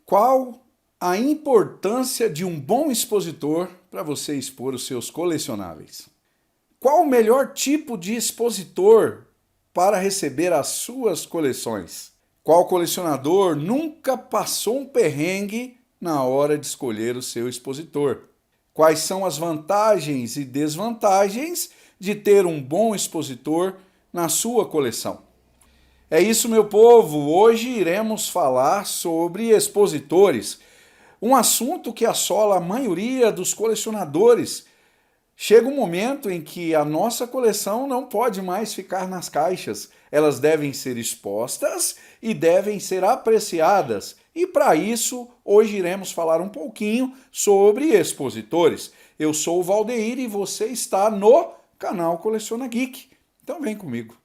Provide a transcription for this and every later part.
Qual a importância de um bom expositor para você expor os seus colecionáveis? Qual o melhor tipo de expositor para receber as suas coleções? Qual colecionador nunca passou um perrengue na hora de escolher o seu expositor? Quais são as vantagens e desvantagens de ter um bom expositor na sua coleção? É isso, meu povo! Hoje iremos falar sobre expositores, um assunto que assola a maioria dos colecionadores. Chega um momento em que a nossa coleção não pode mais ficar nas caixas. Elas devem ser expostas e devem ser apreciadas. E para isso, hoje iremos falar um pouquinho sobre expositores. Eu sou o Valdeir e você está no canal Coleciona Geek. Então vem comigo.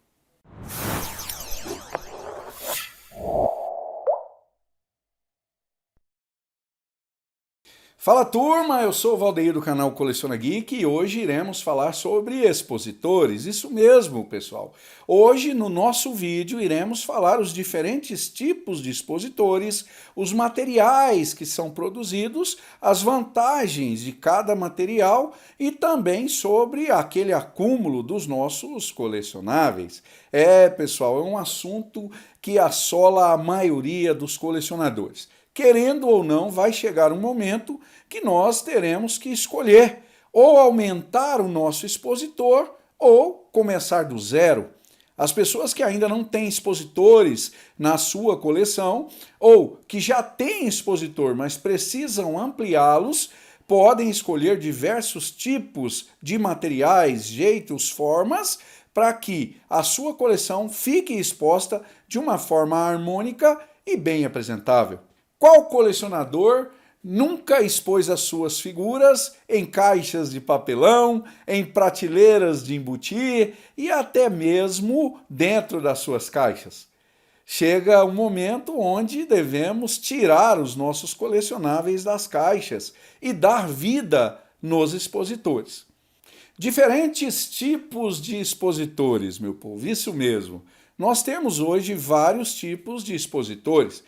Fala turma, eu sou o Valdeir do canal Coleciona Geek e hoje iremos falar sobre expositores. Isso mesmo, pessoal. Hoje no nosso vídeo iremos falar os diferentes tipos de expositores, os materiais que são produzidos, as vantagens de cada material e também sobre aquele acúmulo dos nossos colecionáveis. Pessoal, é um assunto que assola a maioria dos colecionadores. Querendo ou não, vai chegar um momento que nós teremos que escolher ou aumentar o nosso expositor ou começar do zero. As pessoas que ainda não têm expositores na sua coleção ou que já têm expositor, mas precisam ampliá-los, podem escolher diversos tipos de materiais, jeitos, formas, para que a sua coleção fique exposta de uma forma harmônica e bem apresentável. Qual colecionador nunca expôs as suas figuras em caixas de papelão, em prateleiras de embutir e até mesmo dentro das suas caixas? Chega um momento onde devemos tirar os nossos colecionáveis das caixas e dar vida nos expositores. Diferentes tipos de expositores, meu povo, isso mesmo. Nós temos hoje vários tipos de expositores.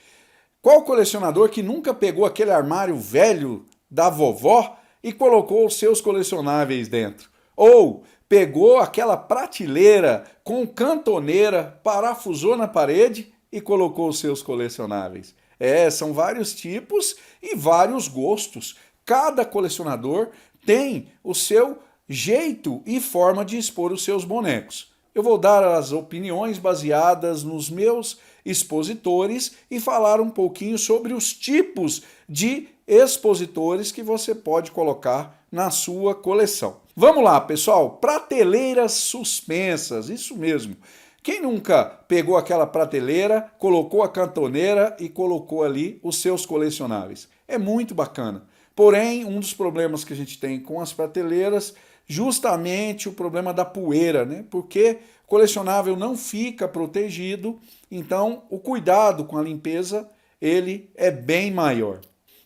Qual colecionador que nunca pegou aquele armário velho da vovó e colocou os seus colecionáveis dentro? Ou pegou aquela prateleira com cantoneira, parafusou na parede e colocou os seus colecionáveis? São vários tipos e vários gostos. Cada colecionador tem o seu jeito e forma de expor os seus bonecos. Eu vou dar as opiniões baseadas nos meus expositores e falar um pouquinho sobre os tipos de expositores que você pode colocar na sua coleção. Vamos lá, pessoal, prateleiras suspensas, isso mesmo. Quem nunca pegou aquela prateleira, colocou a cantoneira e colocou ali os seus colecionáveis? É muito bacana. Porém, um dos problemas que a gente tem com as prateleiras, justamente o problema da poeira, né? Porque o colecionável não fica protegido, então o cuidado com a limpeza, ele é bem maior.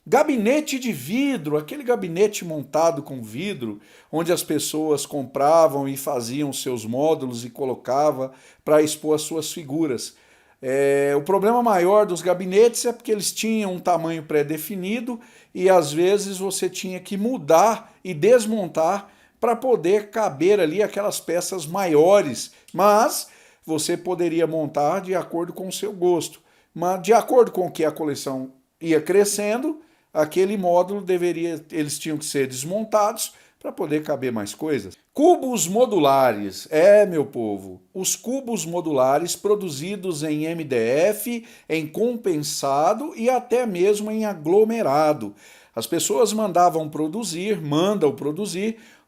Gabinete de vidro, aquele gabinete montado com vidro, onde as pessoas compravam e faziam seus módulos e colocavam para expor as suas figuras. O problema maior dos gabinetes é porque eles tinham um tamanho pré-definido e às vezes você tinha que mudar e desmontar para poder caber ali aquelas peças maiores, mas você poderia montar de acordo com o seu gosto. Mas de acordo com que a coleção ia crescendo, aquele módulo eles tinham que ser desmontados para poder caber mais coisas. Cubos modulares, meu povo, os cubos modulares produzidos em MDF, em compensado e até mesmo em aglomerado. As pessoas mandam produzir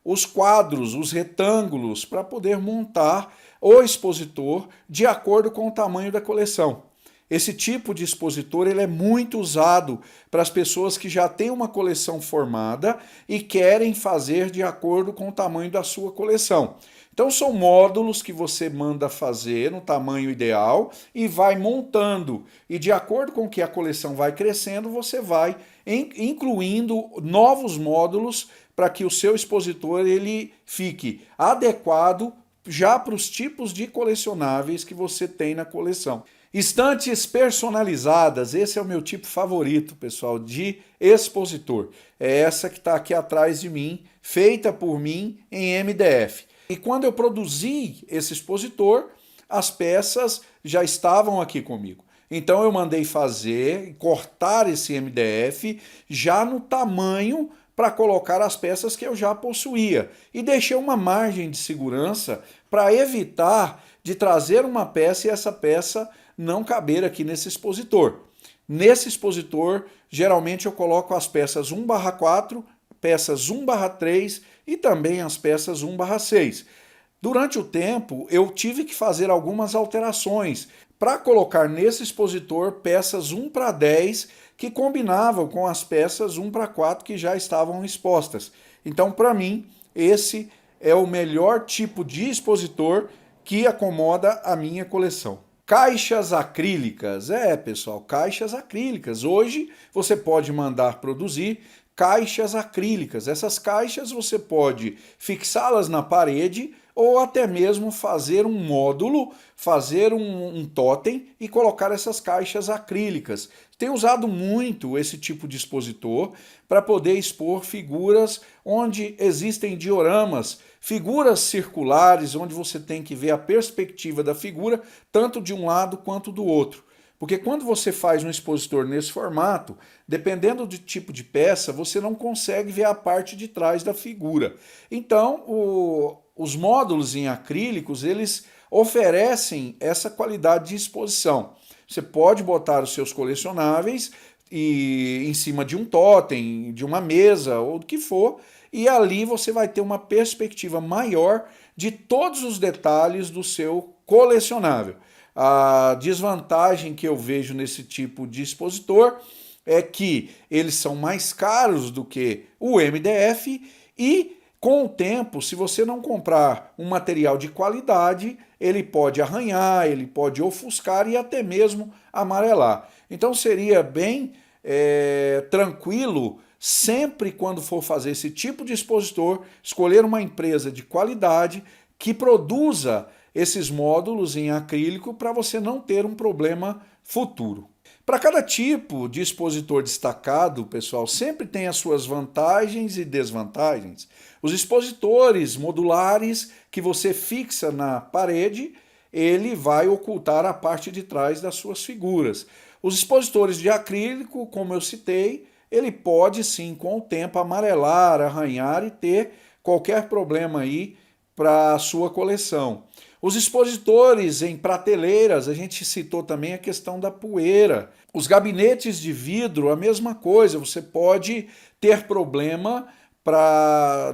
os quadros, os retângulos, para poder montar o expositor de acordo com o tamanho da coleção. Esse tipo de expositor ele é muito usado para as pessoas que já têm uma coleção formada e querem fazer de acordo com o tamanho da sua coleção. Então são módulos que você manda fazer no tamanho ideal e vai montando. E de acordo com que a coleção vai crescendo, você vai incluindo novos módulos para que o seu expositor ele fique adequado já para os tipos de colecionáveis que você tem na coleção. Estantes personalizadas, esse é o meu tipo favorito, pessoal, de expositor. É essa que está aqui atrás de mim, feita por mim em MDF. E quando eu produzi esse expositor, as peças já estavam aqui comigo. Então eu mandei fazer, cortar esse MDF já no tamanho para colocar as peças que eu já possuía. E deixei uma margem de segurança para evitar de trazer uma peça e essa peça não caber aqui nesse expositor. Nesse expositor, geralmente eu coloco as peças 1/4, peças 1/3 e também as peças 1/6. Durante o tempo, eu tive que fazer algumas alterações para colocar nesse expositor peças 1/10 que combinavam com as peças 1/4 que já estavam expostas. Então, para mim, esse é o melhor tipo de expositor que acomoda a minha coleção. Caixas acrílicas. Pessoal, caixas acrílicas. Hoje você pode mandar produzir caixas acrílicas. Essas caixas você pode fixá-las na parede ou até mesmo fazer um módulo, fazer um totem e colocar essas caixas acrílicas. Tenho usado muito esse tipo de expositor para poder expor figuras onde existem dioramas, figuras circulares, onde você tem que ver a perspectiva da figura, tanto de um lado quanto do outro. Porque quando você faz um expositor nesse formato, dependendo do tipo de peça, você não consegue ver a parte de trás da figura. Então, os módulos em acrílicos, eles oferecem essa qualidade de exposição. Você pode botar os seus colecionáveis em cima de um totem, de uma mesa ou do que for, e ali você vai ter uma perspectiva maior de todos os detalhes do seu colecionável. A desvantagem que eu vejo nesse tipo de expositor é que eles são mais caros do que o MDF e, com o tempo, se você não comprar um material de qualidade, ele pode arranhar, ele pode ofuscar e até mesmo amarelar. Então seria bem tranquilo, sempre quando for fazer esse tipo de expositor, escolher uma empresa de qualidade que produza esses módulos em acrílico para você não ter um problema futuro. Para cada tipo de expositor destacado, pessoal, sempre tem as suas vantagens e desvantagens. Os expositores modulares que você fixa na parede, ele vai ocultar a parte de trás das suas figuras. Os expositores de acrílico, como eu citei, ele pode sim, com o tempo, amarelar, arranhar e ter qualquer problema aí para a sua coleção. Os expositores em prateleiras, a gente citou também a questão da poeira. Os gabinetes de vidro, a mesma coisa, você pode ter problema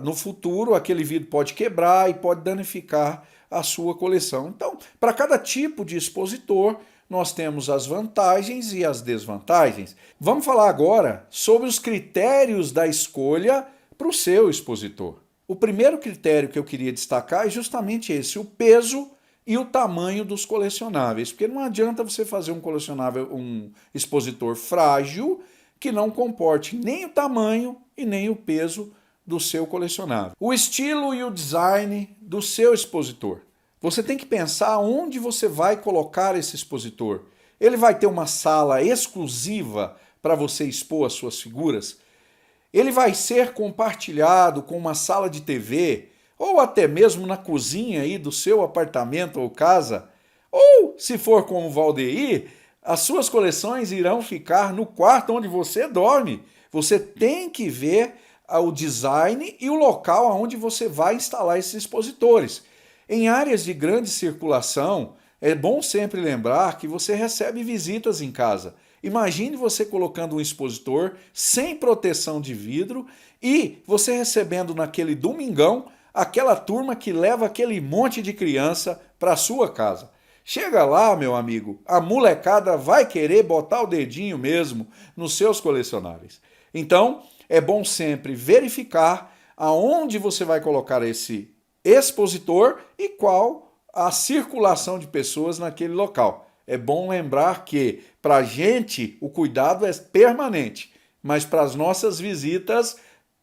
no futuro, aquele vidro pode quebrar e pode danificar a sua coleção. Então, para cada tipo de expositor, nós temos as vantagens e as desvantagens. Vamos falar agora sobre os critérios da escolha para o seu expositor. O primeiro critério que eu queria destacar é justamente esse, o peso e o tamanho dos colecionáveis, porque não adianta você fazer um expositor frágil que não comporte nem o tamanho e nem o peso do seu colecionável. O estilo e o design do seu expositor. Você tem que pensar onde você vai colocar esse expositor. Ele vai ter uma sala exclusiva para você expor as suas figuras? Ele vai ser compartilhado com uma sala de TV, ou até mesmo na cozinha aí do seu apartamento ou casa? Ou, se for como o Valdeir, as suas coleções irão ficar no quarto onde você dorme. Você tem que ver o design e o local onde você vai instalar esses expositores. Em áreas de grande circulação, é bom sempre lembrar que você recebe visitas em casa. Imagine você colocando um expositor sem proteção de vidro e você recebendo naquele domingão aquela turma que leva aquele monte de criança para a sua casa. Chega lá, meu amigo, a molecada vai querer botar o dedinho mesmo nos seus colecionáveis. Então, é bom sempre verificar aonde você vai colocar esse expositor e qual a circulação de pessoas naquele local. É bom lembrar que, para a gente, o cuidado é permanente, mas para as nossas visitas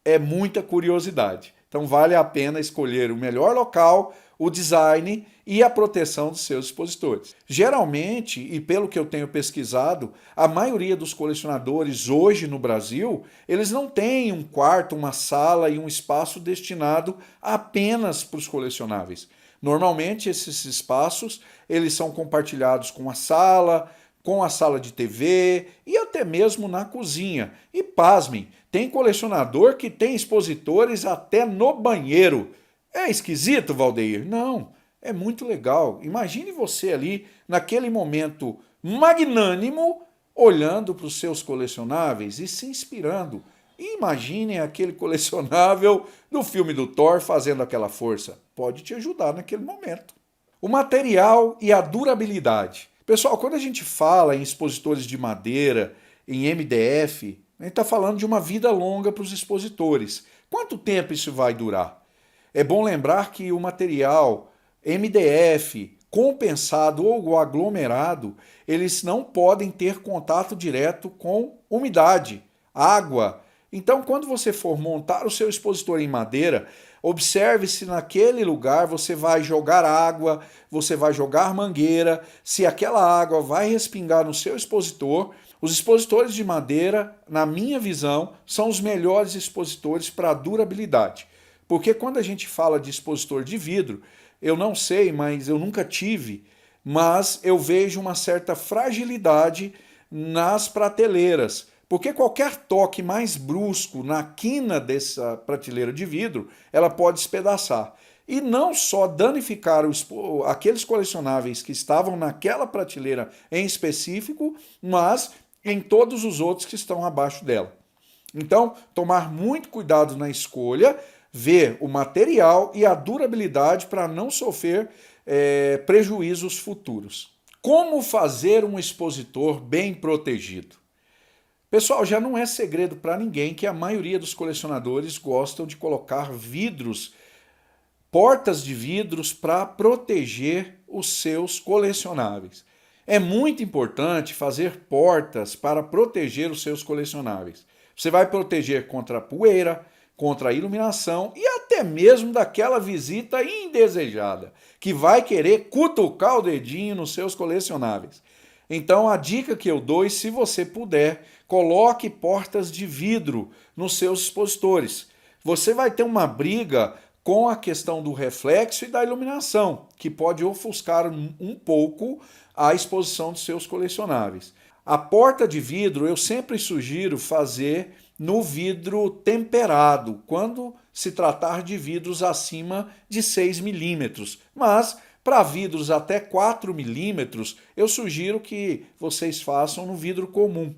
é muita curiosidade. Então vale a pena escolher o melhor local, o design e a proteção dos seus expositores. Geralmente, e pelo que eu tenho pesquisado, a maioria dos colecionadores hoje no Brasil, eles não têm um quarto, uma sala e um espaço destinado apenas para os colecionáveis. Normalmente esses espaços, eles são compartilhados com a sala de TV e até mesmo na cozinha. E pasmem, tem colecionador que tem expositores até no banheiro. É esquisito, Valdeir? Não, é muito legal. Imagine você ali, naquele momento magnânimo, olhando para os seus colecionáveis e se inspirando. E imagine aquele colecionável do filme do Thor fazendo aquela força. Pode te ajudar naquele momento. O material e a durabilidade. Pessoal, quando a gente fala em expositores de madeira, em MDF, a gente está falando de uma vida longa para os expositores. Quanto tempo isso vai durar? É bom lembrar que o material MDF, compensado ou aglomerado, eles não podem ter contato direto com umidade, água. Então, quando você for montar o seu expositor em madeira, observe se naquele lugar você vai jogar água, você vai jogar mangueira, se aquela água vai respingar no seu expositor. Os expositores de madeira, na minha visão, são os melhores expositores para durabilidade. Porque quando a gente fala de expositor de vidro, eu não sei, mas eu nunca tive, mas eu vejo uma certa fragilidade nas prateleiras. Porque qualquer toque mais brusco na quina dessa prateleira de vidro, ela pode espedaçar. E não só danificar aqueles colecionáveis que estavam naquela prateleira em específico, mas em todos os outros que estão abaixo dela. Então, tomar muito cuidado na escolha, ver o material e a durabilidade para não sofrer prejuízos futuros. Como fazer um expositor bem protegido? Pessoal, já não é segredo para ninguém que a maioria dos colecionadores gostam de colocar vidros, portas de vidros para proteger os seus colecionáveis. É muito importante fazer portas para proteger os seus colecionáveis. Você vai proteger contra a poeira, contra a iluminação e até mesmo daquela visita indesejada, que vai querer cutucar o dedinho nos seus colecionáveis. Então a dica que eu dou é, se você puder, coloque portas de vidro nos seus expositores. Você vai ter uma briga com a questão do reflexo e da iluminação, que pode ofuscar um pouco a exposição dos seus colecionáveis. A porta de vidro eu sempre sugiro fazer no vidro temperado, quando se tratar de vidros acima de 6 milímetros. Mas para vidros até 4 milímetros, eu sugiro que vocês façam no vidro comum.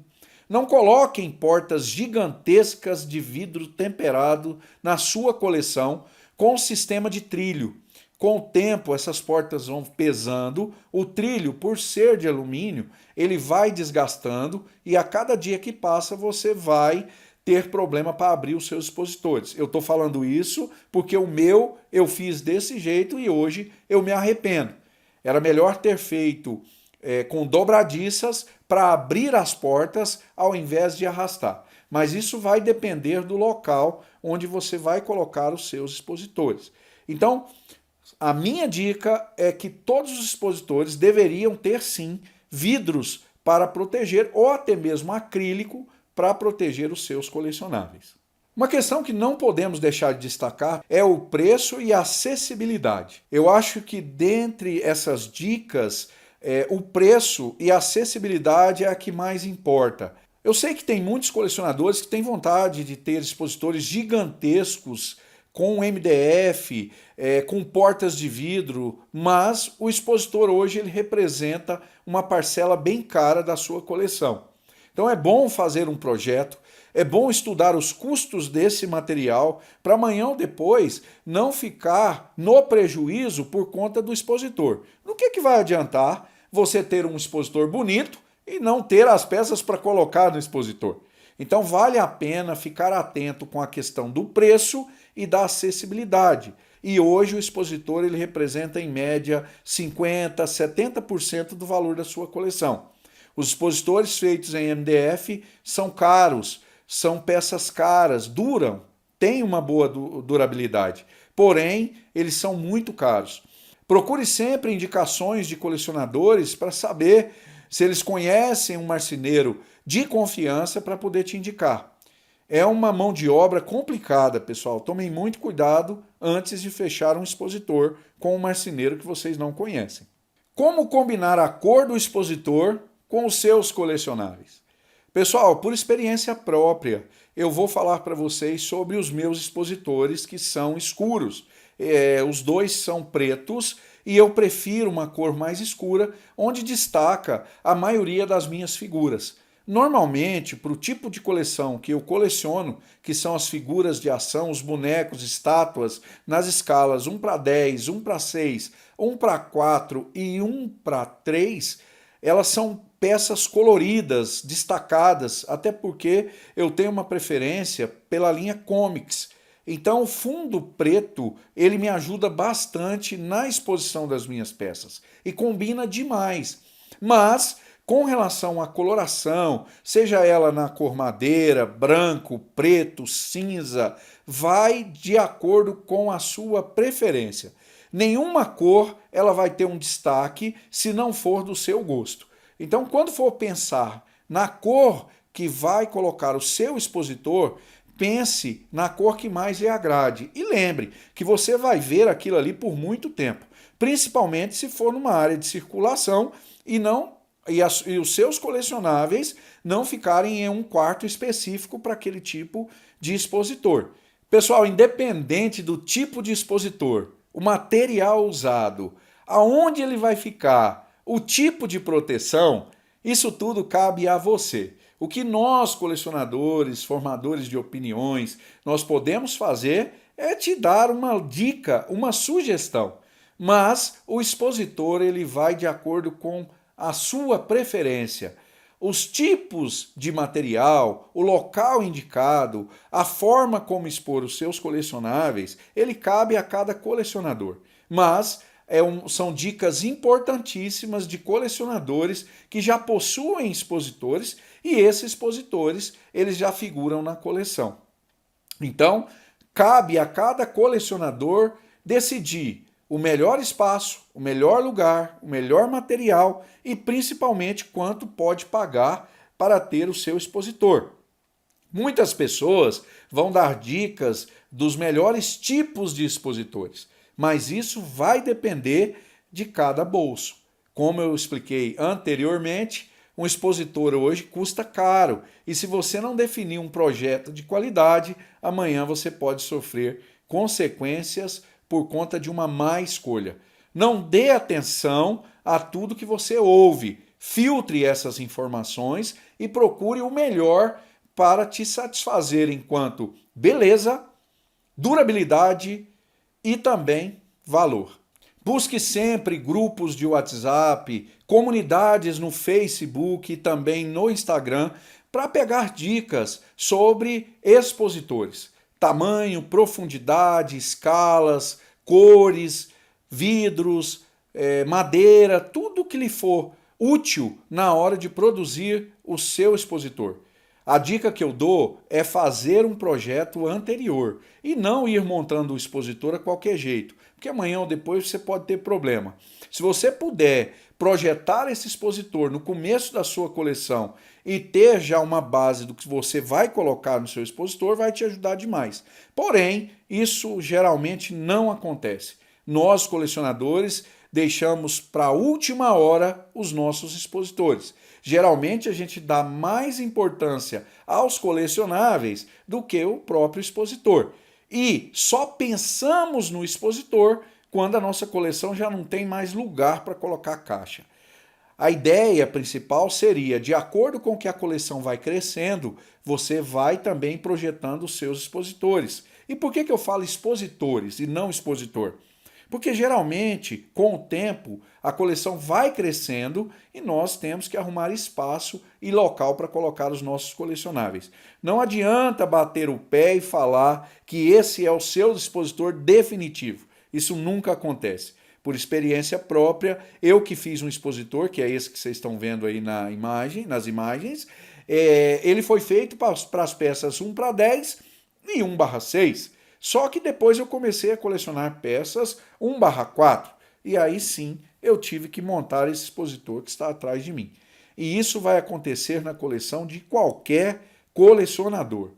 Não coloquem portas gigantescas de vidro temperado na sua coleção com sistema de trilho. Com o tempo, essas portas vão pesando, o trilho, por ser de alumínio, ele vai desgastando e a cada dia que passa você vai ter problema para abrir os seus expositores. Eu estou falando isso porque o meu eu fiz desse jeito e hoje eu me arrependo. Era melhor ter feito com dobradiças para abrir as portas ao invés de arrastar. Mas isso vai depender do local onde você vai colocar os seus expositores. Então, a minha dica é que todos os expositores deveriam ter sim vidros para proteger ou até mesmo acrílico para proteger os seus colecionáveis. Uma questão que não podemos deixar de destacar é o preço e a acessibilidade. Eu acho que dentre essas dicas, o preço e a acessibilidade é a que mais importa. Eu sei que tem muitos colecionadores que têm vontade de ter expositores gigantescos com MDF, com portas de vidro, mas o expositor hoje ele representa uma parcela bem cara da sua coleção. Então é bom fazer um projeto, é bom estudar os custos desse material para amanhã ou depois não ficar no prejuízo por conta do expositor. No que vai adiantar você ter um expositor bonito e não ter as peças para colocar no expositor? Então vale a pena ficar atento com a questão do preço e da acessibilidade. E hoje o expositor ele representa em média 50%, 70% do valor da sua coleção. Os expositores feitos em MDF são caros, são peças caras, duram, têm uma boa durabilidade, porém eles são muito caros. Procure sempre indicações de colecionadores para saber se eles conhecem um marceneiro de confiança para poder te indicar. É uma mão de obra complicada, pessoal. Tomem muito cuidado antes de fechar um expositor com um marceneiro que vocês não conhecem. Como combinar a cor do expositor com os seus colecionáveis? Pessoal, por experiência própria, eu vou falar para vocês sobre os meus expositores que são escuros. Os dois são pretos e eu prefiro uma cor mais escura, onde destaca a maioria das minhas figuras. Normalmente, para o tipo de coleção que eu coleciono, que são as figuras de ação, os bonecos, estátuas, nas escalas 1:10, 1:6, 1:4 e 1:3, elas são peças coloridas, destacadas, até porque eu tenho uma preferência pela linha Comics. Então o fundo preto, ele me ajuda bastante na exposição das minhas peças e combina demais. Mas com relação à coloração, seja ela na cor madeira, branco, preto, cinza, vai de acordo com a sua preferência. Nenhuma cor ela vai ter um destaque se não for do seu gosto. Então, quando for pensar na cor que vai colocar o seu expositor, pense na cor que mais lhe agrade. E lembre que você vai ver aquilo ali por muito tempo, principalmente se for numa área de circulação e os seus colecionáveis não ficarem em um quarto específico para aquele tipo de expositor. Pessoal, independente do tipo de expositor, o material usado, aonde ele vai ficar, o tipo de proteção, isso tudo cabe a você. O que nós, colecionadores, formadores de opiniões, nós podemos fazer é te dar uma dica, uma sugestão. Mas o expositor ele vai de acordo com a sua preferência. Os tipos de material, o local indicado, a forma como expor os seus colecionáveis, ele cabe a cada colecionador. Mas são dicas importantíssimas de colecionadores que já possuem expositores e esses expositores eles já figuram na coleção. Então, cabe a cada colecionador decidir o melhor espaço, o melhor lugar, o melhor material e principalmente quanto pode pagar para ter o seu expositor. Muitas pessoas vão dar dicas dos melhores tipos de expositores, mas isso vai depender de cada bolso. Como eu expliquei anteriormente, um expositor hoje custa caro e se você não definir um projeto de qualidade, amanhã você pode sofrer consequências por conta de uma má escolha. Não dê atenção a tudo que você ouve. Filtre essas informações e procure o melhor para te satisfazer enquanto beleza, durabilidade e também valor. Busque sempre grupos de WhatsApp, comunidades no Facebook e também no Instagram para pegar dicas sobre expositores. Tamanho, profundidade, escalas, cores, vidros, madeira, tudo que lhe for útil na hora de produzir o seu expositor. A dica que eu dou é fazer um projeto anterior e não ir montando o expositor a qualquer jeito, porque amanhã ou depois você pode ter problema. Se você puder projetar esse expositor no começo da sua coleção e ter já uma base do que você vai colocar no seu expositor, vai te ajudar demais. Porém, isso geralmente não acontece. Nós, colecionadores, deixamos para a última hora os nossos expositores. Geralmente a gente dá mais importância aos colecionáveis do que o próprio expositor. E só pensamos no expositor quando a nossa coleção já não tem mais lugar para colocar a caixa. A ideia principal seria, de acordo com que a coleção vai crescendo, você vai também projetando os seus expositores. E por que eu falo expositores e não expositor? Porque geralmente, com o tempo, a coleção vai crescendo e nós temos que arrumar espaço e local para colocar os nossos colecionáveis. Não adianta bater o pé e falar que esse é o seu expositor definitivo. Isso nunca acontece. Por experiência própria, eu que fiz um expositor, que é esse que vocês estão vendo aí nas imagens, ele foi feito para as peças 1:10 e 1/6. Só que depois eu comecei a colecionar peças 1/4. e aí sim eu tive que montar esse expositor que está atrás de mim. E isso vai acontecer na coleção de qualquer colecionador.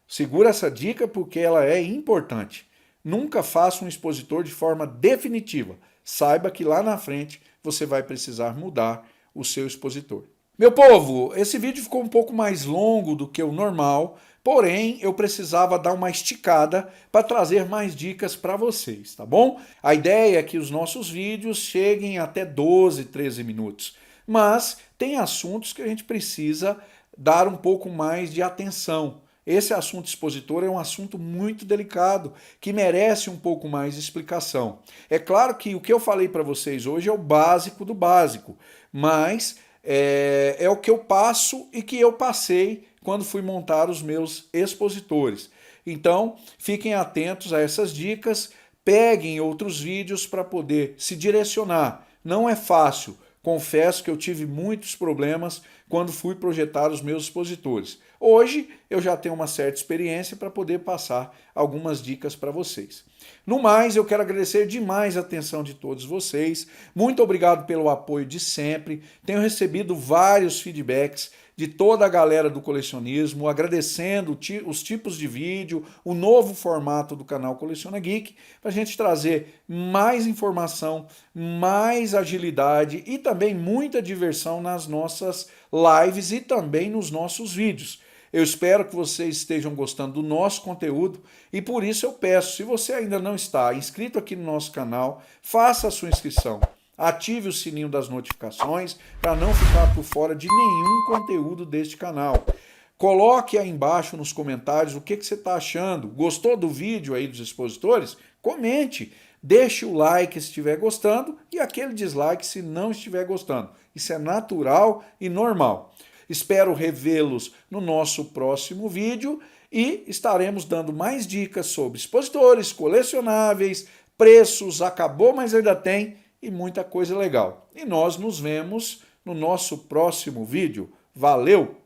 Segura essa dica porque ela é importante. Nunca faça um expositor de forma definitiva. Saiba que lá na frente você vai precisar mudar o seu expositor. Meu povo, esse vídeo ficou um pouco mais longo do que o normal, porém eu precisava dar uma esticada para trazer mais dicas para vocês, tá bom? A ideia é que os nossos vídeos cheguem até 12, 13 minutos, mas tem assuntos que a gente precisa dar um pouco mais de atenção. Esse assunto expositor é um assunto muito delicado, que merece um pouco mais de explicação. É claro que o que eu falei para vocês hoje é o básico do básico, mas é o que eu passo e que eu passei quando fui montar os meus expositores. Então, fiquem atentos a essas dicas, peguem outros vídeos para poder se direcionar. Não é fácil. Confesso que eu tive muitos problemas quando fui projetar os meus expositores. Hoje eu já tenho uma certa experiência para poder passar algumas dicas para vocês. No mais, eu quero agradecer demais a atenção de todos vocês. Muito obrigado pelo apoio de sempre. Tenho recebido vários feedbacks de toda a galera do colecionismo, agradecendo os tipos de vídeo, o novo formato do canal Coleciona Geek, para a gente trazer mais informação, mais agilidade e também muita diversão nas nossas lives e também nos nossos vídeos. Eu espero que vocês estejam gostando do nosso conteúdo e por isso eu peço, se você ainda não está inscrito aqui no nosso canal, faça a sua inscrição. Ative o sininho das notificações para não ficar por fora de nenhum conteúdo deste canal. Coloque aí embaixo nos comentários o que você está achando. Gostou do vídeo aí dos expositores? Comente. Deixe o like se estiver gostando e aquele dislike se não estiver gostando. Isso é natural e normal. Espero revê-los no nosso próximo vídeo e estaremos dando mais dicas sobre expositores, colecionáveis, preços, acabou, mas ainda tem, e muita coisa legal. E nós nos vemos no nosso próximo vídeo. Valeu!